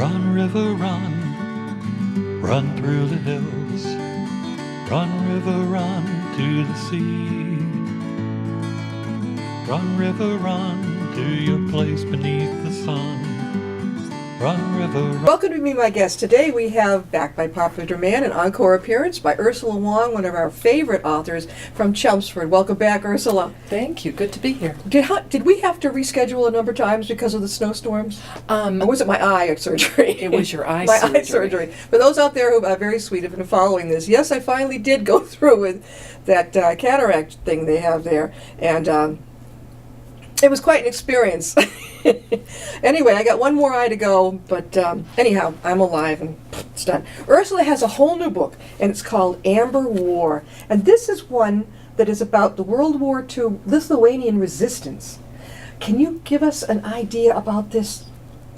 Run, river, run, run through the hills. Run, river, run to the sea. Run, river, run to your place beneath the sun. Run, river, run. Welcome to Be My Guest. Today we have, back by popular demand, an encore appearance by Ursula Wong, one of our favorite authors from Chelmsford. Welcome back, Ursula. Thank you. Good to be here. Did we have to reschedule a number of times because of the snowstorms? Or was it my eye surgery? It was your eye my surgery. eye surgery. For those out there who are very sweet have been following this, yes, I finally did go through with that cataract thing they have there, and it was quite an experience. Anyway, I got one more eye to go, but anyhow, I'm alive and it's done. Ursula has a whole new book, and it's called Amber War. And this is one that is about the World War II Lithuanian resistance. Can you give us an idea about this?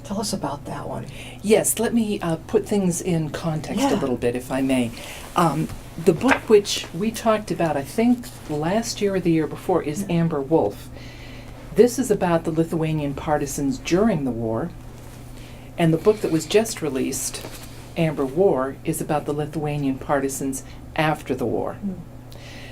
Tell us about that one. Yes, let me put things in context Yeah. a little bit, if I may. The book which we talked about, I think last year or the year before, is Amber Wolf. This is about the Lithuanian partisans during the war, and the book that was just released, Amber War, is about the Lithuanian partisans after the war.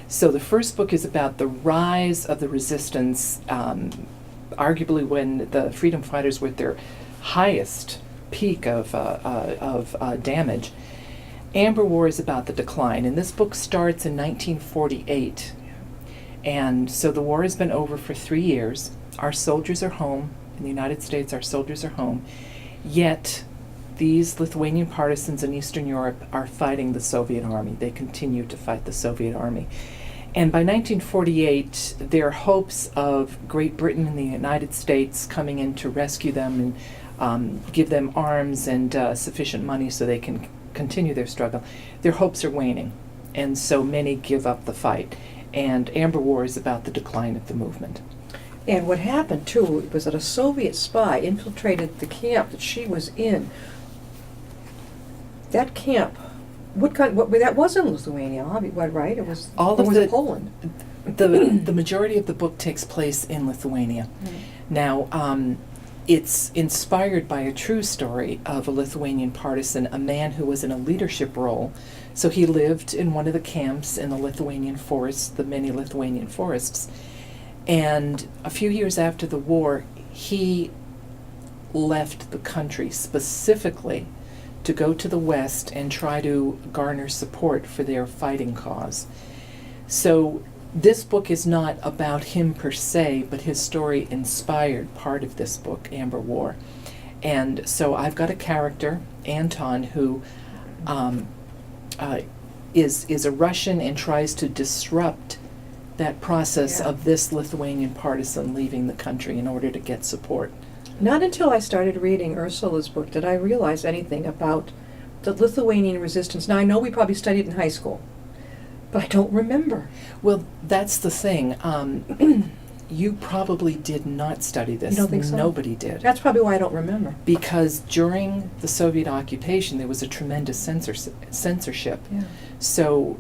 So the first book is about the rise of the resistance, arguably when the freedom fighters were at their highest peak of damage. Amber War is about the decline, and this book starts in 1948. And so the war has been over for 3 years. Our soldiers are home. In the United States, our soldiers are home. Yet, these Lithuanian partisans in Eastern Europe are fighting the Soviet army. They continue to fight the Soviet army. And by 1948, their hopes of Great Britain and the United States coming in to rescue them and give them arms and sufficient money so they can continue their struggle, their hopes are waning. And so many give up the fight. And Amber War is about the decline of the movement. And what happened, too, was that a Soviet spy infiltrated the camp that she was in. That camp, that was in Lithuania, right? It was, All or of was the- it Poland? The majority of the book takes place in Lithuania. Now, it's inspired by a true story of a Lithuanian partisan, a man who was in a leadership role. So he lived in one of the camps in the Lithuanian forests, the many Lithuanian forests. And a few years after the war, he left the country specifically to go to the West and try to garner support for their fighting cause. So this book is not about him per se, but his story inspired part of this book, Amber War. And so I've got a character, Anton, who is a Russian and tries to disrupt that process of this Lithuanian partisan leaving the country in order to get support. Not until I started reading Ursula's book did I realize anything about the Lithuanian resistance. Now, I know we probably studied in high school, but I don't remember. Well, that's the thing. You probably did not study this. You don't think so? Nobody did. That's probably why I don't remember. Because during the Soviet occupation, there was a tremendous censorship. Yeah. So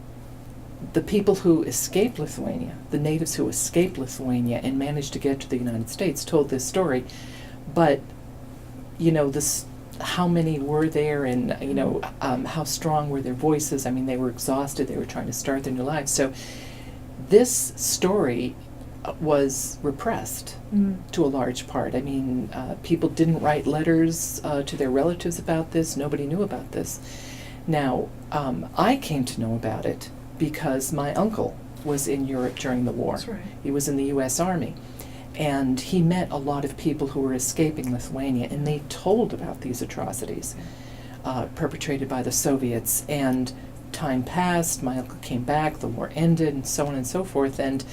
the people who escaped Lithuania, the natives who escaped Lithuania and managed to get to the United States, told this story. But, how many were there, and, how strong were their voices? I mean, they were exhausted. They were trying to start their new lives. So this story was repressed to a large part. I mean, people didn't write letters to their relatives about this. Nobody knew about this. Now, I came to know about it because my uncle was in Europe during the war. That's right. He was in the U.S. Army. And he met a lot of people who were escaping Lithuania, and they told about these atrocities perpetrated by the Soviets. And time passed, my uncle came back, the war ended, and so on and so forth, and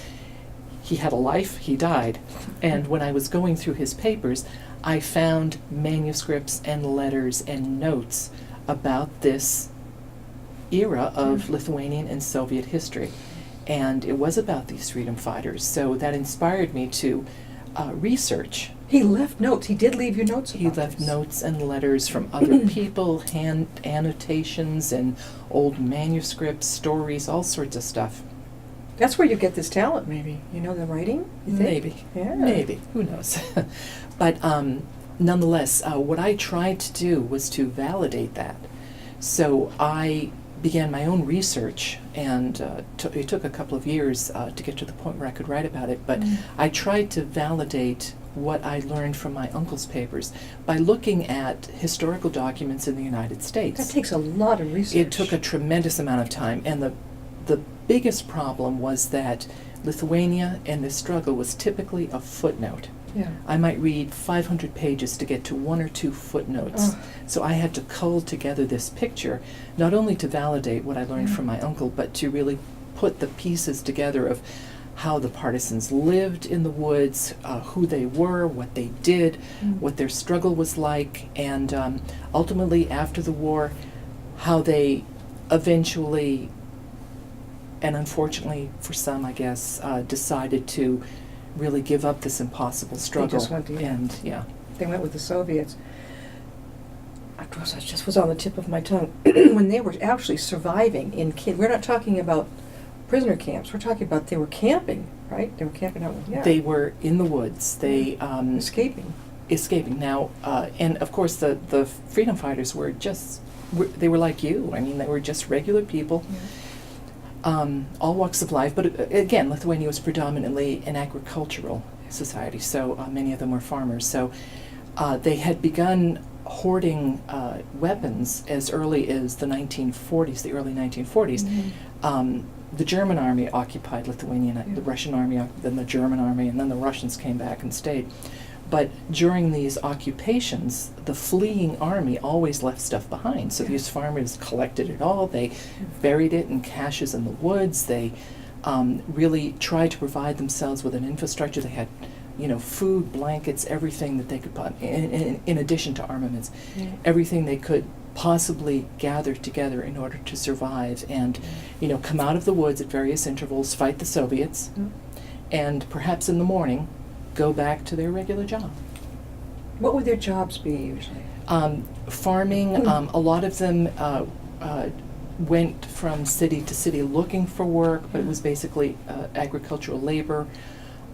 he had a life, he died. And when I was going through his papers, I found manuscripts and letters and notes about this era of Lithuanian and Soviet history. And it was about these freedom fighters. So that inspired me to research. He left notes. He did leave you notes about He left this. notes and letters from other people, hand annotations and old manuscripts, stories, all sorts of stuff. That's where you get this talent, maybe. You know, the writing? You think? Maybe. Yeah. Maybe. Who knows? But nonetheless, what I tried to do was to validate that. So I began my own research, and it took a couple of years to get to the point where I could write about it, but I tried to validate what I learned from my uncle's papers by looking at historical documents in the United States. That takes a lot of research. It took a tremendous amount of time, and the biggest problem was that Lithuania and this struggle was typically a footnote. Yeah. I might read 500 pages to get to one or two footnotes. So I had to cull together this picture, not only to validate what I learned from my uncle, but to really put the pieces together of how the partisans lived in the woods, who they were, what they did, what their struggle was like, and ultimately after the war, how they eventually, and unfortunately for some, I guess, decided to really give up this impossible struggle. They just went to, and yeah. They went with the Soviets. Of course, that just was on the tip of my tongue. When they were actually surviving in we're not talking about prisoner camps. We're talking about they were camping, right? They were camping out. Yeah. They were in the woods. They escaping. Now, and of course, the freedom fighters were they were like you. I mean, they were just regular people. Yeah. All walks of life, but again, Lithuania was predominantly an agricultural society, so many of them were farmers. So they had begun hoarding weapons as early as the 1940s, the early 1940s. The German army occupied Lithuania, the Russian army, then the German army, and then the Russians came back and stayed. But during these occupations, the fleeing army always left stuff behind. So these farmers collected it all. They buried it in caches in the woods. They really tried to provide themselves with an infrastructure. They had, food, blankets, everything that they could put, in addition to armaments, everything they could possibly gather together in order to survive and, come out of the woods at various intervals, fight the Soviets, and perhaps in the morning, go back to their regular job. What would their jobs be usually? Farming. A lot of them went from city to city looking for work, but it was basically agricultural labor.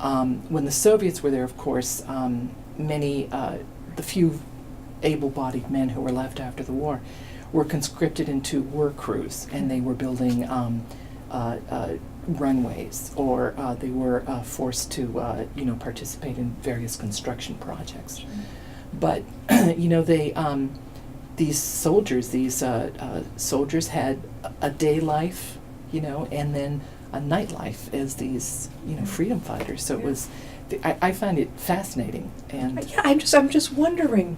When the Soviets were there, of course, the few able-bodied men who were left after the war were conscripted into work crews, and they were building runways, or they were forced to participate in various construction projects. But these soldiers had a day life, and then a night life as these freedom fighters. So it was, I find it fascinating. And yeah, I'm just wondering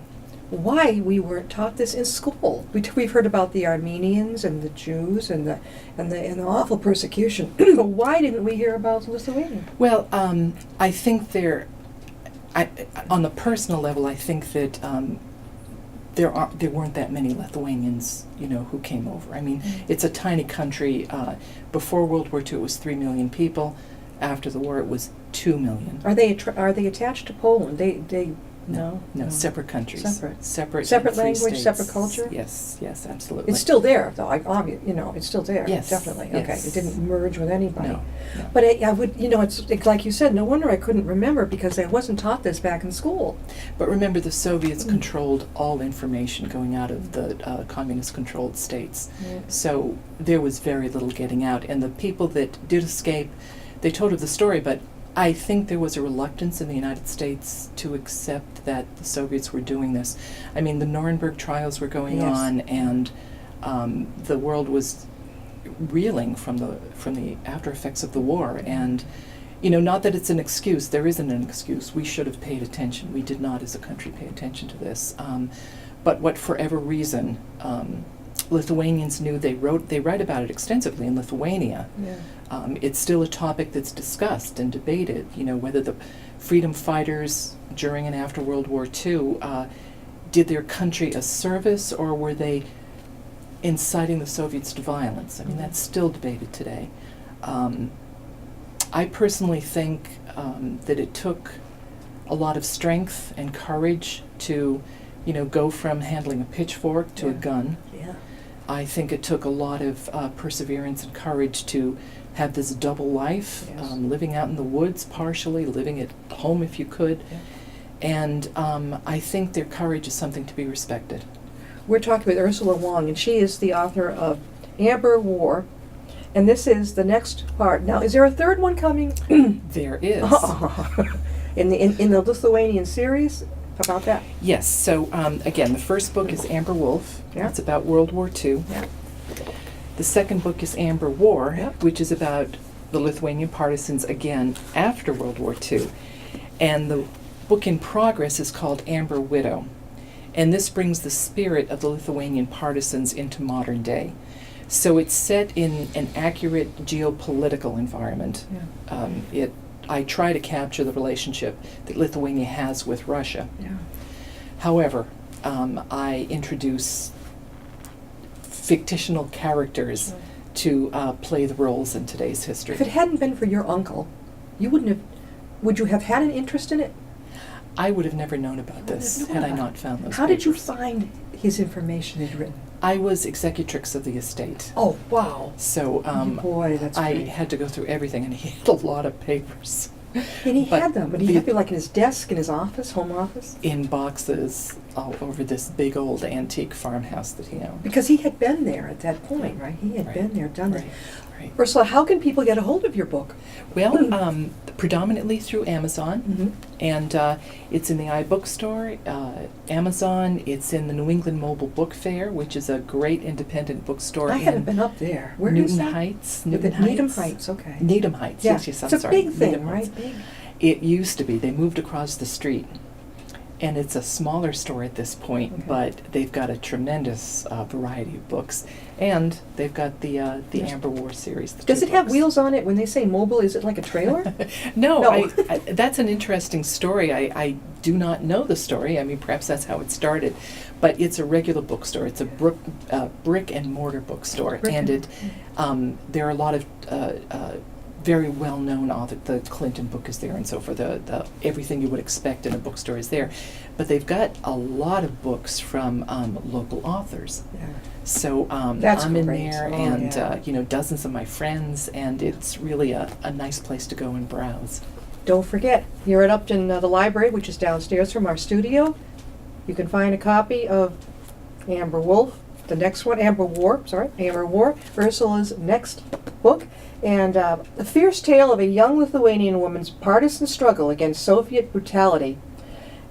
why we weren't taught this in school. We've heard about the Armenians and the Jews and the awful persecution, but why didn't we hear about Lithuania? Well, I think on the personal level, I think that there weren't that many Lithuanians, who came over. I mean, it's a tiny country. Before World War II, it was 3 million people. After the war, it was 2 million. Are they attached to Poland? No, separate countries. Separate language, states. separate culture. Yes, absolutely. It's still there, though. It's still there. Yes, definitely. yes. Okay, it didn't merge with anybody. No. But I would, it's like you said. No wonder I couldn't remember, because I wasn't taught this back in school. But remember, the Soviets controlled all information going out of the communist-controlled states. Yeah. So there was very little getting out, and the people that did escape, they told of the story, but I think there was a reluctance in the United States to accept that the Soviets were doing this. I mean, the Nuremberg trials were going on, and the world was reeling from the after effects of the war. And not that it's an excuse. There isn't an excuse. We should have paid attention. We did not, as a country, pay attention to this. But for whatever reason, Lithuanians knew. They write about it extensively in Lithuania. Yeah. It's still a topic that's discussed and debated, whether the freedom fighters during and after World War II did their country a service, or were they inciting the Soviets to violence. I mean, that's still debated today. I personally think that it took a lot of strength and courage to, go from handling a pitchfork to a gun. Yeah. I think it took a lot of perseverance and courage to have this double life, Yes. living out in the woods partially, living at home if you could. Yeah. And I think their courage is something to be respected. We're talking with Ursula Wong, and she is the author of Amber War. And this is the next part. Now, is there a third one coming? There is. in the Lithuanian series? How about that? Yes, so again, the first book is Amber Wolf. Yeah. It's about World War II. Yeah. The second book is Amber War, Yep. which is about the Lithuanian partisans again after World War II. And the book in progress is called Amber Widow. And this brings the spirit of the Lithuanian partisans into modern day. So it's set in an accurate geopolitical environment. Yeah. I try to capture the relationship that Lithuania has with Russia. Yeah. However, I introduce fictional characters to play the roles in today's history. If it hadn't been for your uncle, you wouldn't have. Would you have had an interest in it? I would have never known about this Wouldn't had have I known not found those How did you papers. find his information he'd written? I was executrix of the estate. Oh, wow. So Boy, that's I great. had to go through everything, and he had a lot of papers. And he But had them, but he the- had them like in his desk, in his office, home office? In boxes all over this big old antique farmhouse that he owned. Because he had been there at that point, right? He had Right. been there, done Right, that. right. Ursula, how can people get a hold of your book? Well, predominantly through Amazon, Mm-hmm. and it's in the iBookstore, Amazon. It's in the New England Mobile Book Fair, which is a great independent bookstore I in haven't been up there. Where is Newton that? Heights. Needham Heights, okay. Needham Heights. Yeah, Yes, yes. I'm it's a sorry. big thing, Needham Heights. right? Big. It used to be. They moved across the street. And it's a smaller store at this point, Okay. but they've got a tremendous variety of books. And they've got the Yes. Amber War series. the Does two it have books. wheels on it? When they say mobile, is it like a trailer? No, No. that's an interesting story. I do not know the story. I mean, perhaps that's how it started. But it's a regular bookstore. It's a brick and mortar bookstore. Brick And and- there are a lot of very well-known authors. The Clinton book is there and so forth. The everything you would expect in a bookstore is there. But they've got a lot of books from local authors. Yeah. So That's I'm in great. there, Oh, and yeah. dozens of my friends, and it's really a nice place to go and browse. Don't forget, here at Upton, the library, which is downstairs from our studio, you can find a copy of Amber Wolf, the next one, Amber War, Ursula's next book, and the fierce tale of a young Lithuanian woman's partisan struggle against Soviet brutality.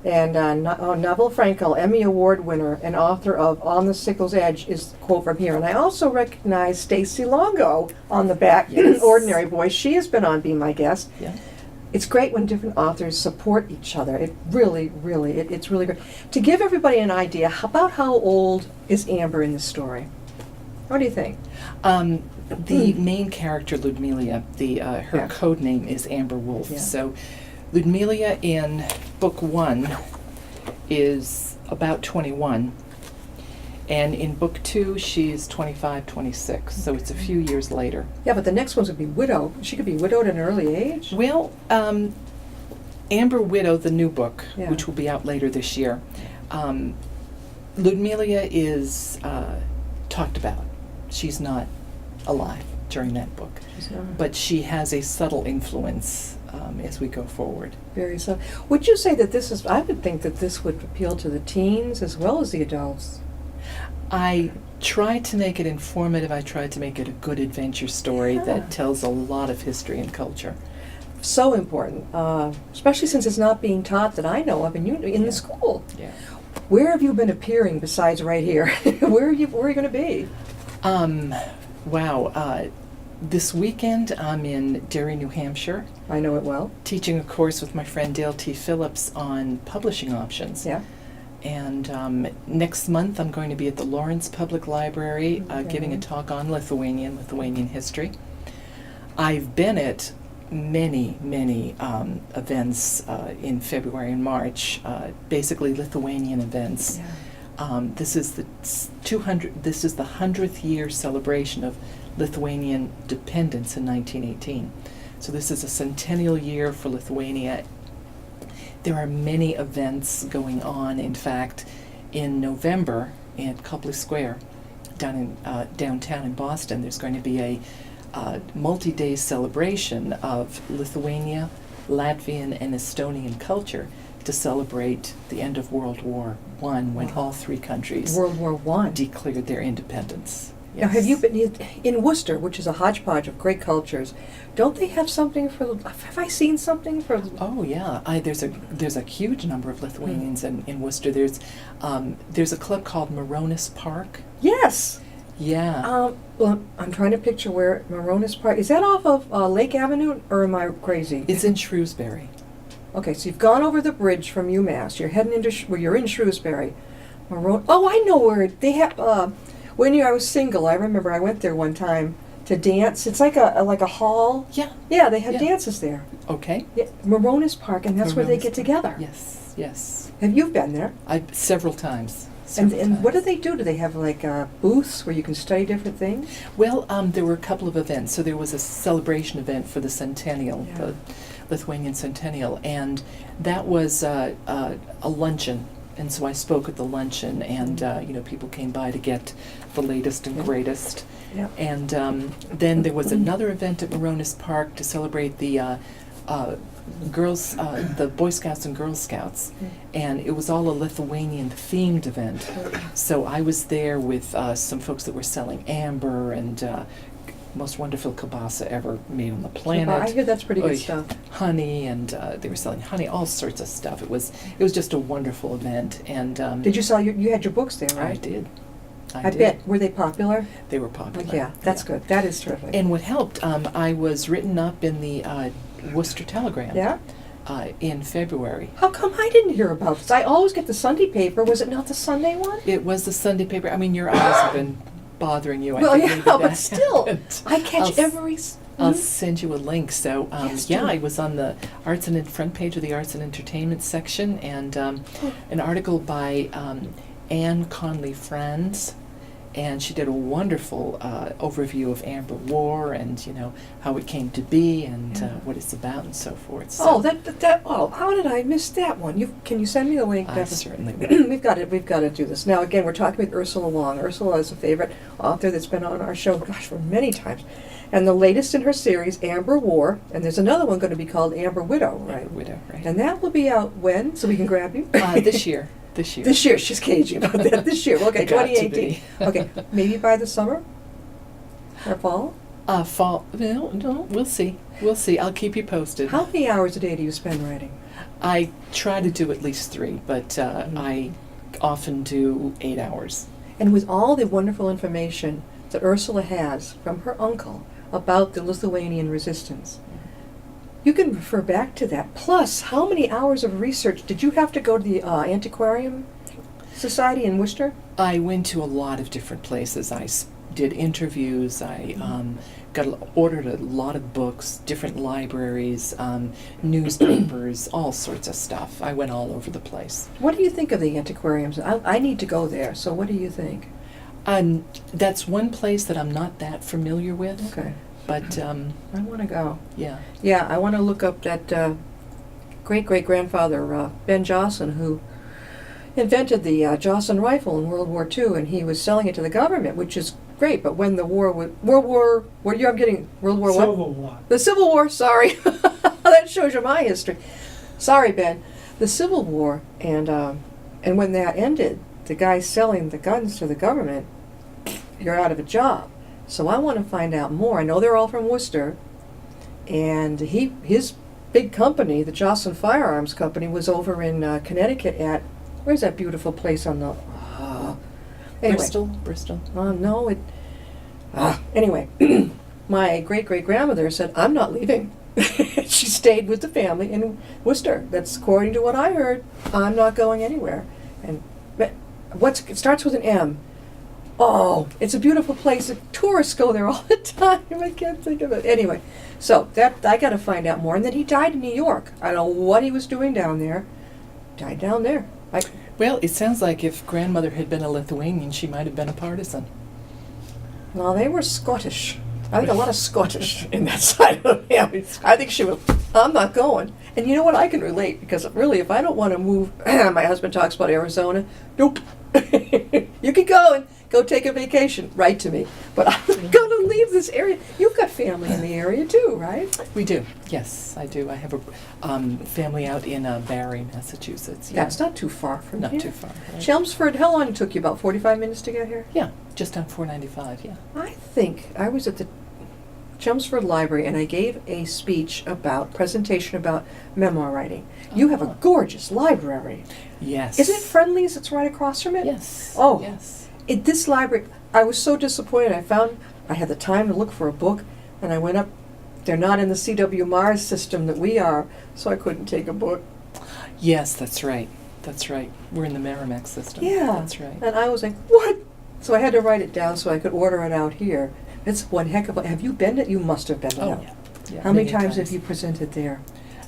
And Naval Frankel, Emmy Award winner and author of On the Sickle's Edge, is the quote from here. And I also recognize Stacy Longo on the back, Yes. Ordinary Voice. She has been on being my guest. Yeah. It's great when different authors support each other. It really, it's really great. To give everybody an idea, about how old is Amber in the story? What do you think? The main character, Ludmila, her Yeah. code name is Amber Wolf. Yeah. So Ludmila in book 1 is about 21. And in book 2, she's 25, 26. So it's a few years later. Yeah, but the next one's would be widow. She could be widowed at an early age. Well, Amber Widow, the new book, Yeah. which will be out later this year, Ludmila is talked about. She's not alive during that book. She's not But she has a subtle influence as we go forward. very so. Would you say that this is? I would think that this would appeal to the teens as well as the adults. I tried to make it informative. I tried to make it a good adventure story Yeah. that tells a lot of history and culture. So important, especially since it's not being taught that I know of in the school. Yeah. Where have you been appearing besides right here? Where are you going to be? Wow. This weekend I'm in Derry, New Hampshire, I know it well. teaching a course with my friend Dale T. Phillips on publishing options. Yeah. And next month I'm going to be at the Lawrence Public Library giving a Okay. talk on Lithuanian history. I've been at many events in February and March, basically Lithuanian events. This is the 100th year celebration of Lithuanian dependence in 1918. So this is a centennial year for Lithuania. There are many events going on. In fact, in November at Copley Square, downtown in Boston, there's going to be a multi-day celebration of Lithuania, Latvian, and Estonian culture to celebrate the end of World War One, when all three countries World War One. declared their independence. Now, have you Yes. been in Worcester, which is a hodgepodge of great cultures? Don't they have something for? Have I seen something for? Oh yeah, there's a huge number of Lithuanians in Worcester. There's a club called Moronis Park. Yes. Yeah. Well, I'm trying to picture where Moronis Park is. That off of Lake Avenue, or am I crazy? It's in Shrewsbury. Okay, so you've gone over the bridge from UMass. You're heading into well, you're in Shrewsbury. Oh, I know where they have. When I was single, I remember I went there one time to dance. It's like a hall. Yeah. Yeah, they have Yeah. dances there. Okay. Yeah, Moronis Park, and that's where they Moronis get Park. together. Yes. Yes. Have you been there? Several times. And what do they do? Do they have like booths where you can study different things? Well, there were a couple of events. So there was a celebration event for the centennial, Yeah. the Lithuanian centennial, and that was a luncheon. And so I spoke at the luncheon, and people came by to get the latest and Yeah. greatest. Yeah. And then there was another event at Moronis Park to celebrate the girls, the Boy Scouts and Girl Scouts, and it was all a Lithuanian themed event. So I was there with some folks that were selling amber and most wonderful kielbasa ever made on the planet. I hear that's pretty good Oy, stuff. Honey, and they were selling honey, all sorts of stuff. It was just a wonderful event, and Did you sell you had your books there, I right? did. I did. bet. Were they popular? They were popular. Yeah, that's good. That is terrific. And what helped, I was written up in the Worcester Telegram. Yeah? In February. How come I didn't hear about this? I always get the Sunday paper. Was it not the Sunday one? It was the Sunday paper. I mean, your eyes have been bothering you. I Well, think yeah, maybe but that still, happened. I catch I'll- every. I'll Hmm? send you a link. So, Yes, yeah, do. I was on the front page of the Arts and Entertainment section, and an article by Anne Conley Franz, and she did a wonderful overview of Amber War and how it came to be and Yeah. what it's about and so forth. So Oh, that. Oh, how did I miss that one? Can you send me the link? I Becky? certainly will. We've got to do this. Now, again, we're talking with Ursula Wong. Ursula is a favorite author that's been on our show, gosh, for many times. And the latest in her series, Amber War, and there's another one going to be called Amber Widow, right? Widow, right? And that will be out when? So we can grab you? This year. This year. This year. She's cagey about that. This year. Okay, Got to 2018. be. Okay, maybe by the summer? Or fall? Fall. No, we'll see. We'll see. I'll keep you posted. How many hours a day do you spend writing? I try to do at least 3, but I often do 8 hours. And with all the wonderful information that Ursula has from her uncle about the Lithuanian resistance, you can refer back to that. Plus, how many hours of research did you have to go to the Antiquarium Society in Worcester? I went to a lot of different places. I did interviews. I ordered a lot of books, different libraries, newspapers, all sorts of stuff. I went all over the place. What do you think of the antiquariums? I need to go there, so what do you think? That's one place that I'm not that familiar with. Okay. But I want to go. yeah. Yeah, I want to look up that great-great-grandfather, Ben Jocelyn, who invented the Jocelyn rifle in World War II, and he was selling it to the government, which is great. But when the war was World War what year I'm getting World War what? Civil War. The Civil War. Sorry, that shows you my history. Sorry, Ben. The Civil War, and when that ended, the guy selling the guns to the government, you're out of a job. So I want to find out more. I know they're all from Worcester, and his big company, the Jocelyn Firearms Company, was over in Connecticut at, where's that beautiful place on the, anyway. Bristol. No, anyway, my great-great-grandmother said, I'm not leaving. She stayed with the family in Worcester. That's according to what I heard. I'm not going anywhere. And it starts with an M. Oh, it's a beautiful place. Tourists go there all the time. I can't think of it. Anyway, so that I got to find out more. And then he died in New York. I don't know what he was doing down there. Died down there. Well, it sounds like if grandmother had been a Lithuanian, she might have been a partisan. Well, they were Scottish. I think a lot of Scottish in that side of the family. I think she was, I'm not going. And you know what? I can relate, because really, if I don't want to move, my husband talks about Arizona. Nope. You can go and go take a vacation. Write to me. But I'm going to leave this area. You've got family in the area too, right? We do. Yes, I do. I have a family out in Barre, Massachusetts. Yeah. That's not too far from Not here. too far. Right? Chelmsford, how long it took you? About 45 minutes to get here? Yeah, just on 495. Yeah. I think I was at the Chelmsford Library and I gave a speech presentation about memoir writing. You have a Oh. gorgeous library. Yes. Isn't it Friendly's that's right across from it? Yes. Oh. Yes. This library, I was so disappointed. I had the time to look for a book and I went up. They're not in the CW Mars system that we are, so I couldn't take a book. Yes, that's right. That's right. We're in the Merrimack system. Yeah. That's right. And I was like, what? So I had to write it down so I could order it out here. It's one heck of a... Have you been to... You must have been to Oh, that. yeah. Yeah, How many times have you presented there?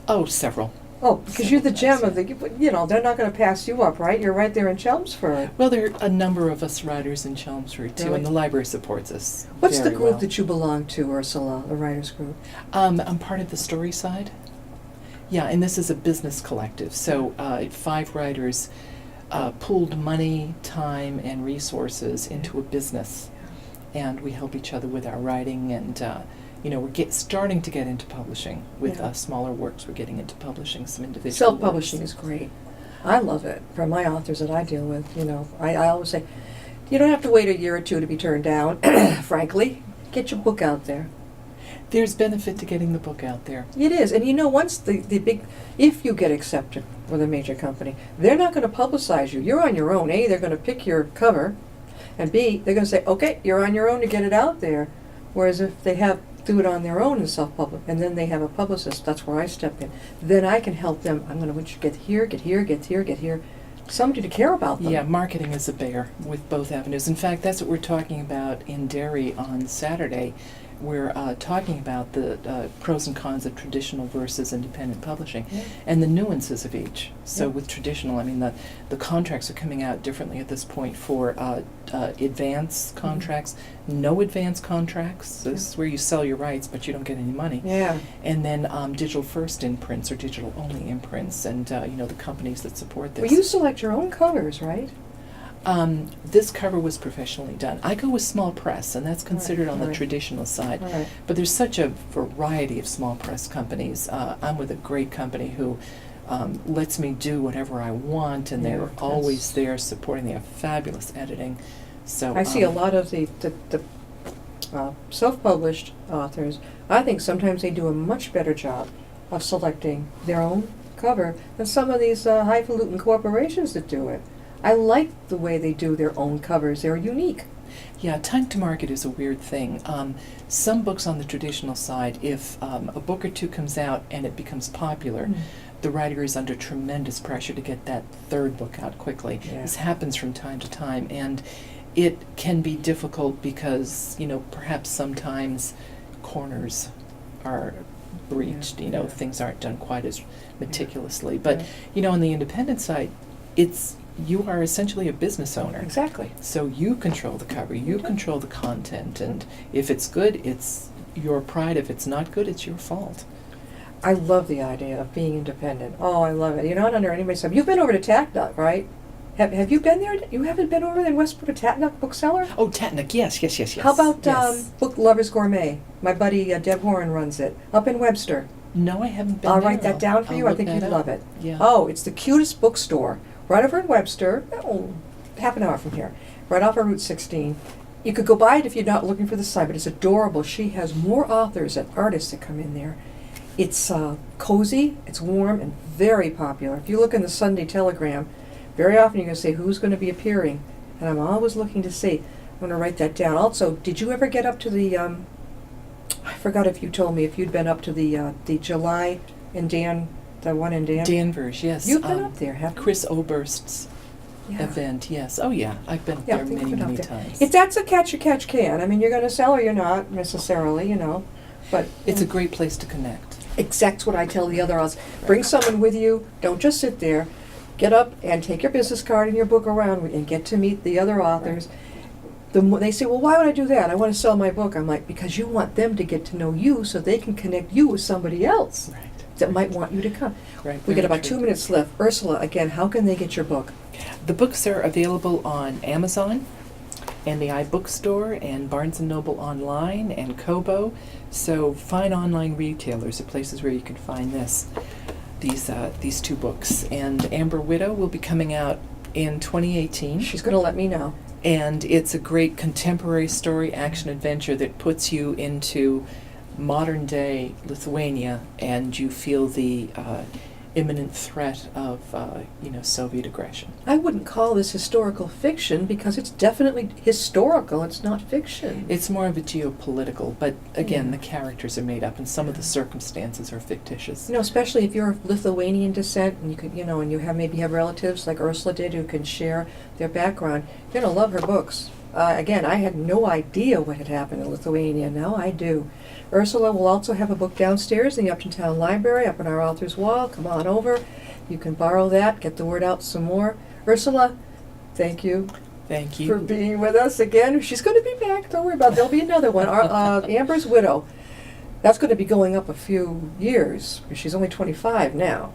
Oh, several. Oh, because you're the gem Several of the... You know, they're not going to pass you up, right? You're right there in Chelmsford. Well, there are a number of us writers in Chelmsford, too, Really? and the library supports us. What's the very group well. that you belong to, Ursula, the writers group? I'm part of the story side. Yeah, and this is a business collective. So 5 writers pooled money, time, and resources into a business. And we help each other with our writing, and we're starting to get into publishing with Yeah. smaller works. We're getting into publishing some individual Self-publishing works. is great. I love it. For my authors that I deal with, I always say, you don't have to wait a year or two to be turned down, frankly. Get your book out there. There's benefit to getting the book out there. It is. And once if you get accepted with a major company, they're not going to publicize you. You're on your own. A, they're going to pick your cover, and B, they're going to say, okay, you're on your own to get it out there. Whereas if they do it on their own and self-publish, and then they have a publicist, that's where I step in. Then I can help them. I'm going to want you to get here, get here, get here, get here. Somebody to care about them. Yeah, marketing is a bear with both avenues. In fact, that's what we're talking about in Derry on Saturday. We're talking about the pros and cons of traditional versus independent publishing, Yeah. and the nuances of each. So Yeah. with traditional, I mean, the contracts are coming out differently at this point for advance contracts, no advance contracts. This is where you sell your rights, but you don't get any money. Yeah. And then digital first imprints or digital only imprints, and the companies that support this. Well, you select your own covers, right? This cover was professionally done. I go with small press, and that's considered on the right. traditional side. Right. But there's such a variety of small press companies. I'm with a great company who lets me do whatever I want, and Yeah, they're that's- always there supporting. They have fabulous editing. So I see a lot of the self-published authors. I think sometimes they do a much better job of selecting their own cover than some of these highfalutin corporations that do it. I like the way they do their own covers. They're unique. Yeah, time to market is a weird thing. Some books on the traditional side, if a book or two comes out and it becomes popular, the writer is under tremendous pressure to get that third book out quickly. Yeah. This happens from time to time, and it can be difficult because, perhaps sometimes corners are breached, Yeah. things aren't done quite as meticulously. But, Yeah. On the independent side, you are essentially a business owner. Exactly. So you control the cover, you control the content, and if it's good, it's your pride. If it's not good, it's your fault. I love the idea of being independent. Oh, I love it. You're not under anybody's thumb. You've been over to Tatnuk, right? Have you been there? You haven't been over in Westbrook, Tatnuk bookseller? Oh, Tatnuk, yes. How about yes. Book Lovers Gourmet? My buddy Deb Horan runs it up in Webster. No, I haven't been I'll there. write that down for I'll you. I look think that you'd up. love it. Yeah. Oh, it's the cutest bookstore right over in Webster. Oh, half an hour from here, right off of Route 16. You could go by it if you're not looking for the sign, but it's adorable. She has more authors and artists that come in there. It's cozy, it's warm, and very popular. If you look in the Sunday Telegram, very often you're going to say who's going to be appearing, and I'm always looking to see. I'm going to write that down. Also, did you ever get up to the? I forgot if you told me if you'd been up to the July in Dan, the one in Dan. Danvers, yes. You've been up there, haven't you? Chris Oberst's event, yes. Oh, yeah, I've been Yeah, I there think many, I've been many up there. times. If that's a catch can. I mean, you're going to sell or you're not necessarily, but It's a great place to connect. exact's what I tell the other authors. Bring someone with you. Don't just sit there. Get up and take your business card and your book around and get to meet the other authors. They say, well, why would I do that? I want to sell my book. I'm like, because you want them to get to know you so they can connect you with somebody else Right. that might want you to come. Right. We got very about true. 2 minutes left. Ursula, again, how can they get your book? The books are available on Amazon, and the iBookstore and Barnes & Noble online and Kobo. So fine online retailers are places where you can find these two books. And Amber Widow will be coming out in 2018. She's going to let me know. And it's a great contemporary story action adventure that puts you into modern day Lithuania, and you feel the imminent threat of Soviet aggression. I wouldn't call this historical fiction because it's definitely historical. It's not fiction. It's more of a geopolitical, but again, Yeah. the characters are made up and some of the circumstances are fictitious. Especially if you're of Lithuanian descent and you could, and you maybe have relatives like Ursula did who can share their background, you're gonna love her books. Again, I had no idea what had happened in Lithuania. Now I do. Ursula will also have a book downstairs in the Upton Town Library, up on our author's wall. Come on over. You can borrow that, get the word out some more. Ursula, thank you. Thank you. For being with us again. She's going to be back. Don't worry about it. There'll be another one. Amber's Widow. That's going to be going up a few years. She's only 25 now.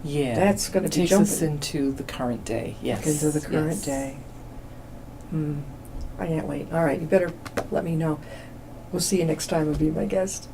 Yeah. That's going to be takes jumping us into the current day. Yes. into the current yes. day. I can't wait. All right, you better let me know. We'll see you next time and be my guest.